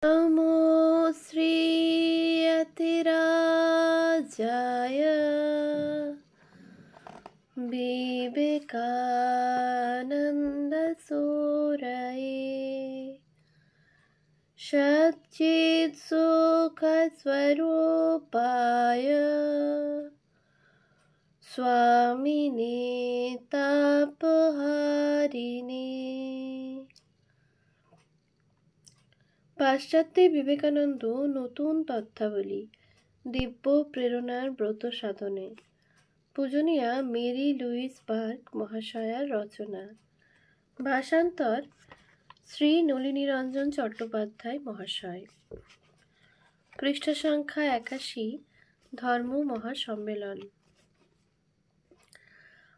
नमो श्रीयतिराजाय विवेकानन्दसूरये सच्चित्सुखस्वरूपाय स्वामिने तापहारिणे। পাশ্চাত্যে বিবেকানন্দ নতুন তথ্যাবলী দিব্য প্রেরণার ব্রত সাধনে। পূজনীয়া মেরি লুইস বার্ক মহাশয়ার রচনা। ভাষান্তর শ্রী নলিনীরঞ্জন চট্টোপাধ্যায় মহাশয়। পৃষ্ঠা সংখ্যা 81। ধর্ম মহাসম্মেলন।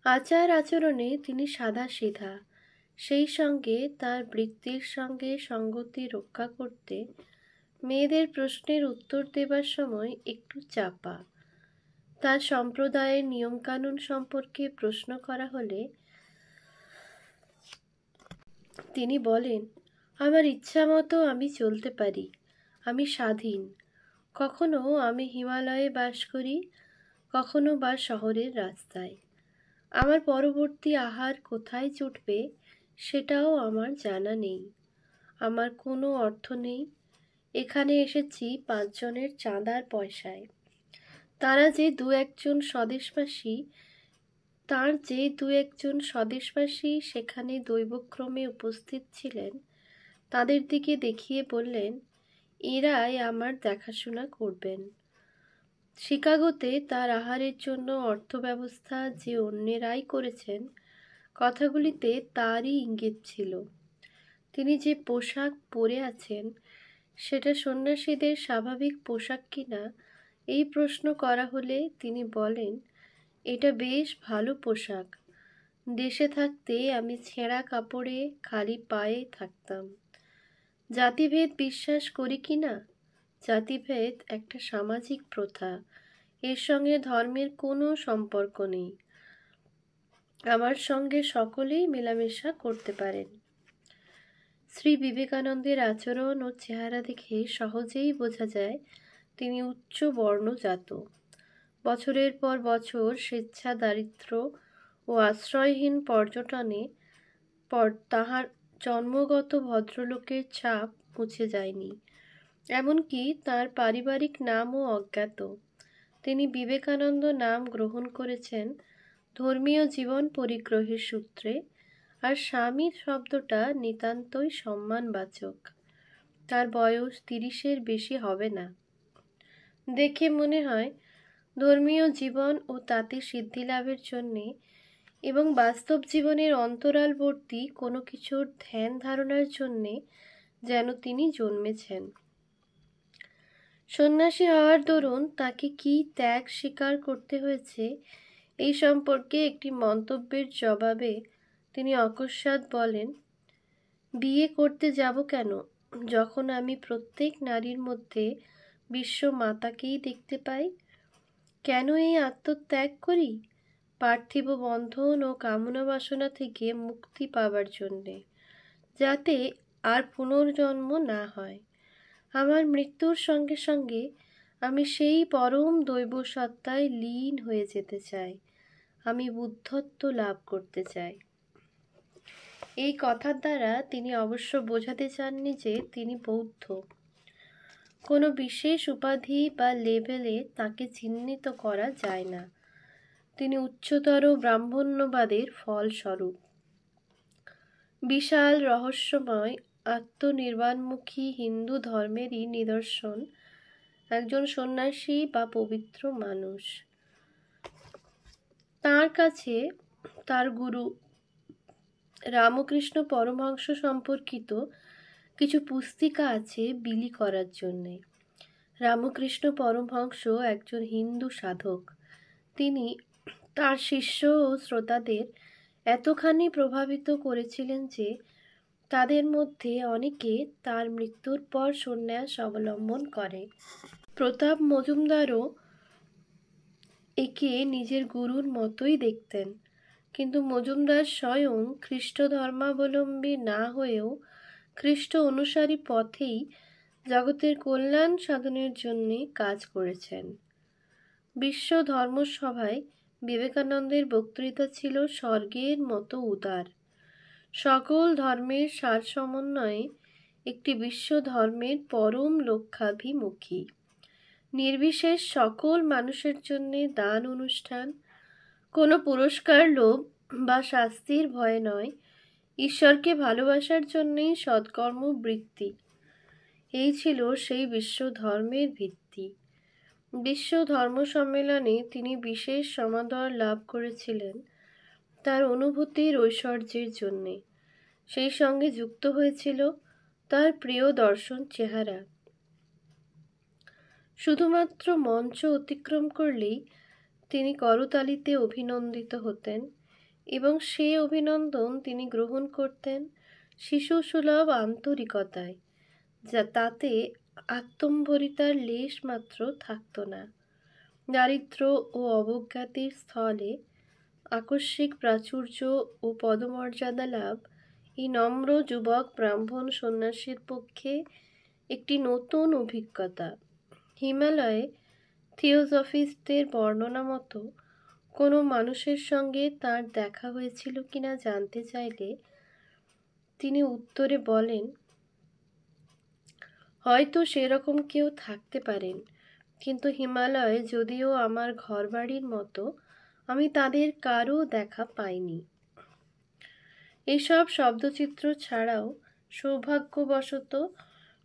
আচার আচরণে তিনি সাদা সিধা, সেই সঙ্গে তার বৃত্তির সঙ্গে সঙ্গতি রক্ষা করতে মেয়েদের প্রশ্নের উত্তর দেবার সময় একটু চাপা। তার সম্প্রদায়ের নিয়মকানুন সম্পর্কে প্রশ্ন করা হলে তিনি বলেন, আমার ইচ্ছা মতো আমি চলতে পারি, আমি স্বাধীন। কখনো আমি হিমালয়ে বাস করি, কখনো বা শহরের রাস্তায়। আমার পরবর্তী আহার কোথায় জুটবে সেটাও আমার জানা নেই। আমার কোনো অর্থ নেই। এখানে এসেছি 5 জনের চাঁদার পয়সায়। তার যে দু একজন স্বদেশবাসী সেখানে দৈবক্রমে উপস্থিত ছিলেন, তাদের দিকে দেখিয়ে বললেন, এরাই আমার দেখাশোনা করবেন। শিকাগোতে তার আহারের জন্য অর্থ ব্যবস্থা যে অন্যেরাই করেছেন, কথাগুলিতে তারই ইঙ্গিত ছিল। তিনি যে পোশাক পরে আছেন সেটা সন্ন্যাসীদের স্বাভাবিক পোশাক কিনা এই প্রশ্ন করা হলে তিনি বলেন, এটা বেশ ভালো পোশাক। দেশে থাকতে আমি ছেঁড়া কাপড়ে খালি পায়ে থাকতাম। জাতিভেদ বিশ্বাস করি কি না? জাতিভেদ একটা সামাজিক প্রথা, এর সঙ্গে ধর্মের কোনো সম্পর্ক নেই। আমার সঙ্গে সকলেই মেলামেশা করতে পারেন। শ্রী বিবেকানন্দের আচরণ ও চেহারা দেখে সহজেই বোঝা যায় তিনি উচ্চ বর্ণজাত। বছরের পর বছর স্বেচ্ছা দারিদ্র্য ও আশ্রয়হীন পর্যটনে তাহার জন্মগত ভদ্রলোকের ছাপ মুছে যায়নি। এমনকি তার পারিবারিক নামও অজ্ঞাত। তিনি বিবেকানন্দ নাম গ্রহণ করেছেন ধর্মীয় জীবন পরিগ্রহের সূত্রে, আর স্বামী শব্দটা নিতান্তই সম্মানবাচক। তার বয়স 30-এর বেশি হবে না। দেখে মনে হয় ধর্মীয় জীবন ও তাতে সিদ্ধিলাভের জন্যে এবং বাস্তব জীবনের অন্তরালবর্তী কোনো কিছুর ধ্যান ধারণার জন্যে যেন তিনি জন্মেছেন। সন্ন্যাসী হওয়ার দরুন তাকে কি ত্যাগ স্বীকার করতে হয়েছে এই সম্পর্কে একটি মন্তব্যের জবাবে তিনি অকস্মাৎ বলেন, বিয়ে করতে যাব কেন, যখন আমি প্রত্যেক নারীর মধ্যে বিশ্ব মাতাকেই দেখতে পাই? কেন এই আত্মত্যাগ করি? পার্থিব বন্ধন ও কামনা বাসনা থেকে মুক্তি পাবার জন্যে, যাতে আর পুনর্জন্ম না হয়। আমার মৃত্যুর সঙ্গে সঙ্গে আমি সেই পরম দৈব সত্তায় লীন হয়ে যেতে চাই। আমি বুদ্ধত্ব লাভ করতে চাই। এই কথার দ্বারা তিনি অবশ্য বোঝাতে চাননি যে তিনি বৌদ্ধ। কোনো বিশেষ উপাধি বা লেভেলে তাকে চিহ্নিত করা যায় না। তিনি উচ্চতর ব্রাহ্মণ্যবাদের ফলস্বরূপ। বিশাল রহস্যময় আত্মনির্বাণমুখী হিন্দু ধর্মেরই নিদর্শন একজন সন্ন্যাসী বা পবিত্র মানুষ। তার কাছে তার গুরু রামকৃষ্ণ পরমহংস সম্পর্কিত কিছু পুস্তিকা আছে বিলি করার জন্যে। রামকৃষ্ণ পরমহংস একজন হিন্দু সাধক। তিনি তার শিষ্য ও শ্রোতাদের এতখানি প্রভাবিত করেছিলেন যে তাদের মধ্যে অনেকে তার মৃত্যুর পর সন্ন্যাস অবলম্বন করে। প্রতাপ মজুমদারও একে নিজের গুরুর মতোই দেখতেন, কিন্তু মজুমদার স্বয়ং খ্রিস্ট ধর্মাবলম্বী না হয়েও খ্রিস্ট অনুসারী পথেই জগতের কল্যাণ সাধনের জন্য কাজ করেছেন। বিশ্ব ধর্মসভায় বিবেকানন্দের বক্তৃতা ছিল স্বর্গের মতো উদার। সকল ধর্মের সার সমন্বয়ে একটি বিশ্ব ধর্মের পরম লক্ষ্যাভিমুখী। নির্বিশেষ সকল মানুষের জন্য দান অনুষ্ঠান, কোনো পুরস্কার লোভ বা শাস্তির ভয় নয়, ঈশ্বরকে ভালোবাসার জন্যই সৎকর্ম বৃত্তি। এই ছিল সেই বিশ্ব ধর্মের ভিত্তি। বিশ্ব ধর্ম সম্মেলনে তিনি বিশেষ সমাদর লাভ করেছিলেন তার অনুভূতির ঐশ্বর্যের জন্যে। সেই সঙ্গে যুক্ত হয়েছিল তার প্রিয় দর্শন চেহারা। শুধুমাত্র মঞ্চ অতিক্রম করলেই তিনি করতালিতে অভিনন্দিত হতেন এবং সে অভিনন্দন তিনি গ্রহণ করতেন শিশুসুলভ আন্তরিকতায়, যা তাতে আত্মম্ভরিতার লেশ মাত্র থাকত না। দারিদ্র্য ও অবজ্ঞাতির স্থলে আকস্মিক প্রাচুর্য ও পদমর্যাদা লাভ এই নম্র যুবক ব্রাহ্মণ সন্ন্যাসীর পক্ষে একটি নতুন অভিজ্ঞতা। হিমালয়ে থিওজফিস্টদের বর্ণনা মতো কোনো মানুষের সঙ্গে তার দেখা হয়েছিল কিনা জানতে চাইলে তিনি উত্তরে বলেন, হয়তো সেরকম কেউ থাকতে পারেন, কিন্তু হিমালয়ে যদিও আমার ঘরবাড়ির মতো আমি তাদের কারও দেখা পাইনি। এসব শব্দচিত্র ছাড়াও সৌভাগ্যবশত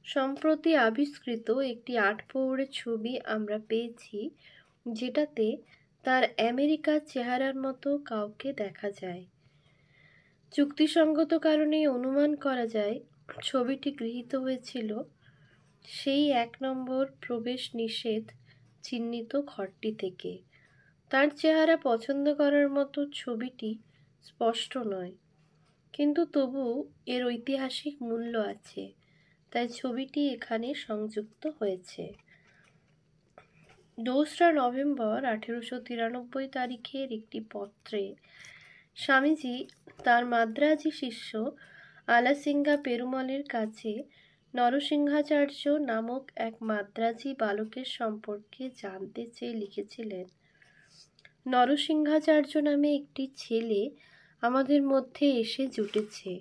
সম্প্রতি আবিষ্কৃত একটি আটপৌরে ছবি আমরা পেয়েছি, যেটাতে তার আমেরিকার চেহারার মতো কাউকে দেখা যায়। যুক্তিসঙ্গত কারণে অনুমান করা যায় ছবিটি গৃহীত হয়েছিল সেই 1 নম্বর প্রবেশ নিষেধ চিহ্নিত ঘরটি থেকে। তার চেহারা পছন্দ করার মতো ছবিটি স্পষ্ট নয়, কিন্তু তবু এর ঐতিহাসিক মূল্য আছে, তাই ছবিটি এখানে সংযুক্ত হয়েছে। 2রা নভেম্বর 1893 তারিখের একটি পত্রে স্বামীজি তার মাদ্রাজি শিষ্য আলাসিঙ্গা পেরুমলের কাছে নরসিংহাচার্য নামক এক মাদ্রাজি বালকের সম্পর্কে জানতে চেয়ে লিখেছিলেন, নরসিংহাচার্য নামে একটি ছেলে আমাদের মধ্যে এসে জুটেছে।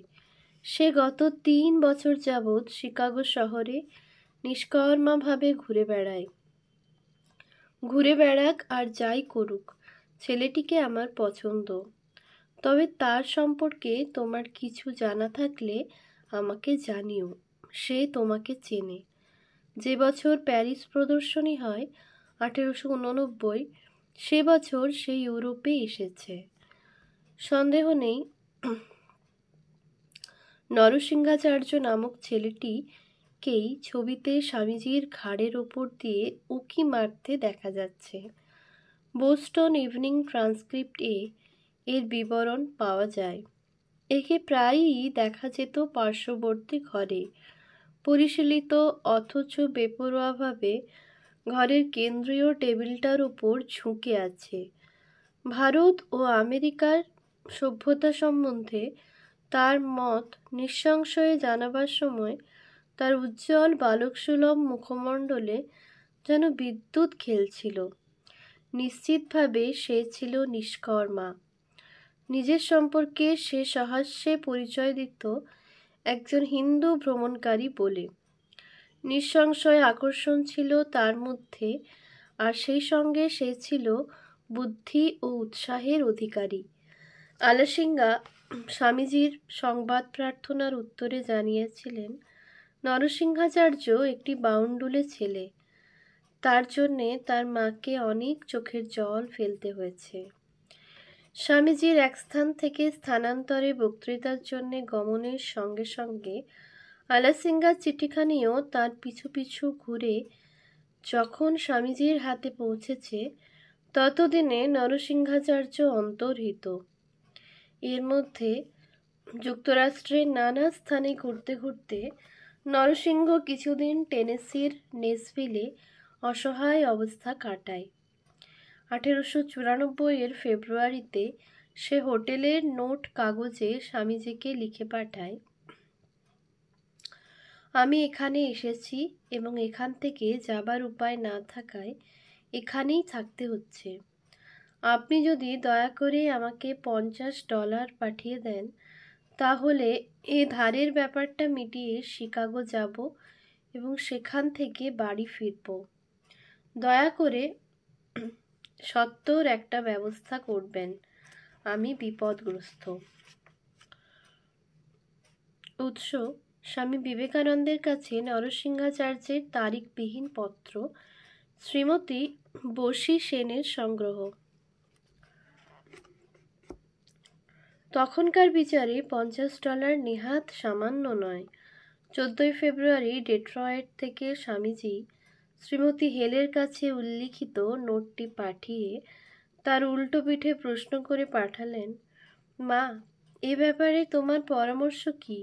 সে গত 3 বছর যাবৎ শিকাগো শহরে নিষ্কর্মাভাবে ঘুরে বেড়াক আর যাই করুক, ছেলেটিকে আমার পছন্দ। তবে তার সম্পর্কে তোমার কিছু জানা থাকলে আমাকে জানিও। সে তোমাকে চেনে। যে বছর প্যারিস প্রদর্শনী হয় 1889, সে বছর সে ইউরোপে এসেছে। সন্দেহ নেই নরসিংহাচার্য নামক ছেলেটিকেই ছবিতে স্বামীজির ঘাড়ের ওপর দিয়ে উঁকি মারতে দেখা যাচ্ছে। বোস্টন ইভিনিং ট্রান্সক্রিপ্ট-এ এর বিবরণ পাওয়া যায়। একে প্রায়ই দেখা যেত পার্শ্ববর্তী ঘরে, পরিশীলিত অথচ বেপরোয়াভাবে ঘরের কেন্দ্রীয় টেবিলটার উপর ঝুঁকে আছে। ভারত ও আমেরিকার সভ্যতা সম্বন্ধে তার মত নিঃসংশয়ে জানাবার সময় তার উজ্জ্বল বালকসুলভ মুখমণ্ডলে যেন বিদ্যুৎ খেলছিল। নিশ্চিতভাবে সে ছিল নিষ্কর্মা। নিজের সম্পর্কে সে সহাস্যে পরিচয় দিত একজন হিন্দু ভ্রমণকারী বলে। নিঃসংশয় আকর্ষণ ছিল তার মধ্যে, আর সেই সঙ্গে সে ছিল বুদ্ধি ও উৎসাহের অধিকারী। আলাসিঙ্গা স্বামীজির সংবাদ প্রার্থনার উত্তরে জানিয়েছিলেন, নরসিংহাচার্য একটি বাউন্ডুলে ছেলে, তার জন্যে তার মাকে অনেক চোখের জল ফেলতে হয়েছে। স্বামীজির এক স্থান থেকে স্থানান্তরে বক্তৃতার জন্য গমনের সঙ্গে সঙ্গে আলাসিঙ্গার চিঠিখানিও তার পিছু পিছু ঘুরে যখন স্বামীজির হাতে পৌঁছেছে, ততদিনে নরসিংহাচার্য অন্তর্হিত। এর মধ্যে যুক্তরাষ্ট্রের নানা স্থানে ঘুরতে ঘুরতে নরসিংহ কিছুদিন টেনেসির নেসভিলে অসহায় অবস্থা কাটায়। 1894 ফেব্রুয়ারিতে সে হোটেলের নোট কাগজে স্বামীজিকে লিখে পাঠায়, আমি এখানে এসেছি এবং এখান থেকে যাবার উপায় না থাকায় এখানেই থাকতে হচ্ছে। আপনি যদি দয়া করে আমাকে $50 পাঠিয়ে দেন, তাহলে এ ধারের ব্যাপারটা মিটিয়ে শিকাগো যাব এবং সেখান থেকে বাড়ি ফিরব। দয়া করে সত্বর একটা ব্যবস্থা করবেন, আমি বিপদগ্রস্ত। উৎস: স্বামী বিবেকানন্দের কাছে নরসিংহাচার্যের তারিখবিহীন পত্র, শ্রীমতী বসি সেনের সংগ্রহ। তখনকার বিচারে $50 নেহাত সামান্য নয়। 14 ফেব্রুয়ারি ডেট্রয়েট থেকে স্বামীজি শ্রীমতী হেলের কাছে উল্লিখিত নোটটি পাঠিয়ে তার উল্টো পিঠে প্রশ্ন করে পাঠালেন, মা, এ ব্যাপারে তোমার পরামর্শ কি?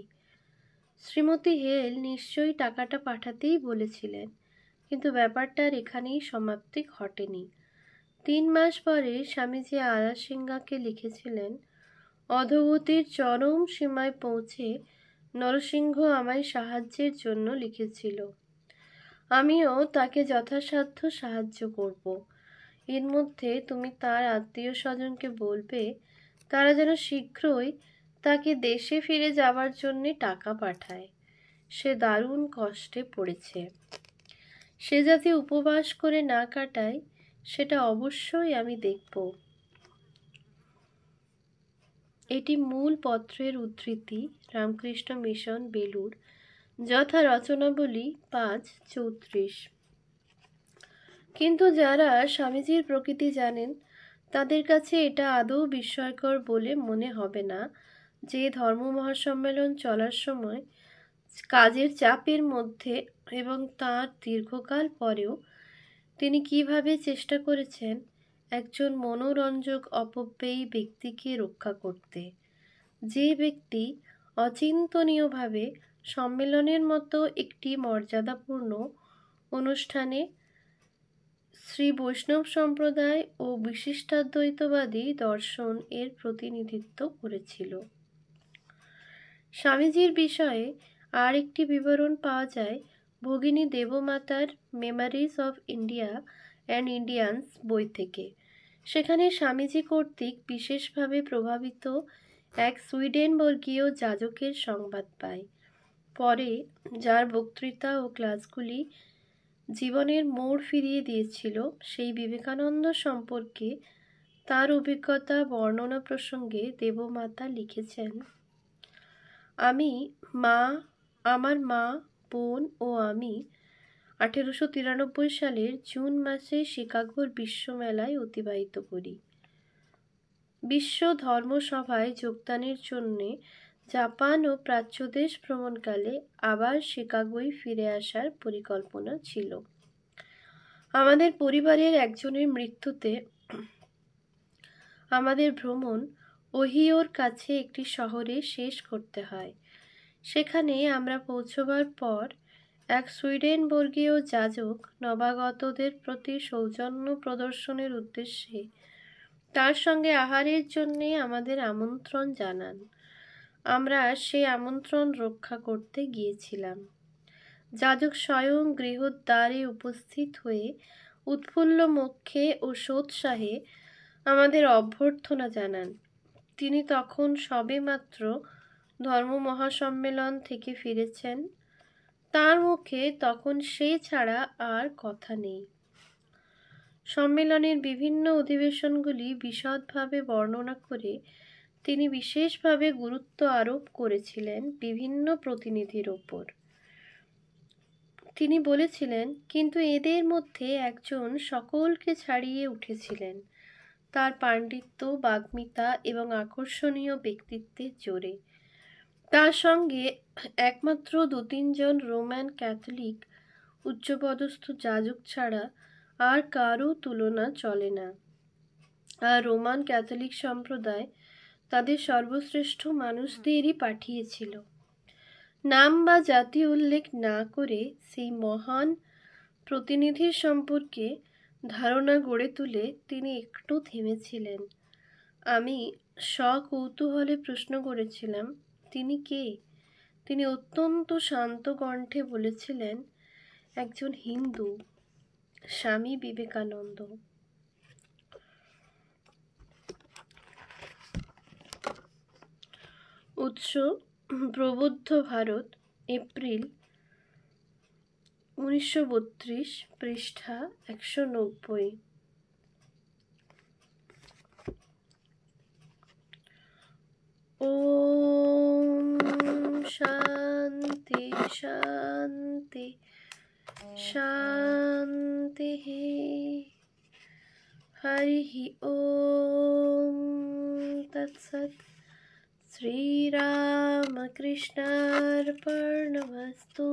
শ্রীমতী হেল নিশ্চয়ই টাকাটা পাঠাতেই বলেছিলেন, কিন্তু ব্যাপারটার এখানেই সমাপ্তি ঘটেনি। 3 মাস পরে স্বামীজি আলাসিঙ্গাকে লিখেছিলেন, অধোগতির চরম সীমায় পৌঁছে নরসিংহ আমায় সাহায্যের জন্য লিখেছিল। আমিও তাকে যথাসাধ্য সাহায্য করব। এর মধ্যে তুমি তার আত্মীয় স্বজনকে বলবে তারা যেন শীঘ্রই তাকে দেশে ফিরে যাওয়ার জন্যে টাকা পাঠায়। সে দারুণ কষ্টে পড়েছে। সে যাতে উপবাস করে না কাটায় সেটা অবশ্যই আমি দেখব। এটি মূল পত্রের উদ্ধৃতি, রামকৃষ্ণ মিশন, বেলুড়, যথা রচনাবলী 5:34। কিন্তু যারা স্বামীজির প্রকৃতি জানেন তাদের কাছে এটা আদৌ বিস্ময়কর বলে মনে হবে না যে ধর্ম মহাসম্মেলন চলার সময় কাজের চাপের মধ্যে এবং তার দীর্ঘকাল পরেও তিনি কিভাবে চেষ্টা করেছেন একজন মনোরঞ্জক অপব্যয়ী ব্যক্তিকে রক্ষা করতে, যে ব্যক্তি অচিন্তনীয়ভাবে সম্মেলনের মতো একটি মর্যাদাপূর্ণ অনুষ্ঠানে শ্রী বৈষ্ণব সম্প্রদায় ও বিশিষ্টাদ্বৈতবাদী দর্শন এর প্রতিনিধিত্ব করেছিল। স্বামীজির বিষয়ে আর একটি বিবরণ পাওয়া যায় ভগিনী দেবমাতার memories of India and Indians বই থেকে। সেখানে স্বামীজি কর্তৃক বিশেষভাবে প্রভাবিত এক সুইডেনবর্গীয় যাজকের সংবাদ পাই। পরে যার বক্তৃতা ও ক্লাসগুলি জীবনের মোড় ফিরিয়ে দিয়েছিল, সেই বিবেকানন্দ সম্পর্কে তার অভিজ্ঞতা বর্ণনা প্রসঙ্গে দেবমাতা লিখেছেন, আমার মা, বোন ও আমি 1893 সালের জুন মাসে শিকাগোর বিশ্বমেলায় অতিবাহিত করি। বিশ্ব ধর্মসভায় যোগদানের জন্যে জাপান ও প্রাচ্যদেশ ভ্রমণকালে আবার শিকাগোয় ফিরে আসার পরিকল্পনা ছিল। আমাদের পরিবারের একজনের মৃত্যুতে আমাদের ভ্রমণ ওহিওর কাছে একটি শহরে শেষ করতে হয়। সেখানে আমরা পৌঁছবার পর এক সুইডেনবর্গীয় যাজক নবাগতদের প্রতি সৌজন্য প্রদর্শনের উদ্দেশ্যে তার সঙ্গে আহারের জন্যে আমাদের আমন্ত্রণ জানান। আমরা সে আমন্ত্রণ রক্ষা করতে গিয়েছিলাম। যাজক স্বয়ং গৃহদ্বারে উপস্থিত হয়ে উৎফুল্ল মুখে ও সোৎসাহে আমাদের অভ্যর্থনা জানান। তিনি তখন সবেমাত্র ধর্ম মহাসম্মেলন থেকে ফিরেছেন। তার মুখে তখন সে ছাড়া আর কথা নেই। সম্মেলনের বিভিন্ন অধিবেশনগুলি বিশদভাবে বর্ণনা করে তিনি বিশেষভাবে গুরুত্ব আরোপ করেছিলেন বিভিন্ন প্রতিনিধির ওপর। তিনি বলেছিলেন, কিন্তু এদের মধ্যে একজন সকলকে ছাড়িয়ে উঠেছিলেন তার পাণ্ডিত্য, বাগ্মিতা এবং আকর্ষণীয় ব্যক্তিত্বের জোরে। তার সঙ্গে একমাত্র 2-3 জন রোমান ক্যাথলিক উচ্চপদস্থ যাজক ছাড়া আর কারও তুলনা চলে না। আর রোমান ক্যাথলিক সম্প্রদায় তাদের সর্বশ্রেষ্ঠ মানুষদেরই পাঠিয়েছিল। নাম বা জাতি উল্লেখ না করে সেই মহান প্রতিনিধির সম্পর্কে ধারণা গড়ে তুলে তিনি একটু থেমেছিলেন। আমি সকৌতূহলে প্রশ্ন করেছিলাম, তিনি কে? তিনি অত্যন্ত শান্ত কণ্ঠে বলেছিলেন, একজন হিন্দু, স্বামী বিবেকানন্দ। উৎস প্রবুদ্ধ ভারত, এপ্রিল 1932, পৃষ্ঠা 190। ওম শান্তি শান্তি শান্তি। হরি ওম তৎসৎ। শ্রীরামকৃষ্ণার্পণমস্তু।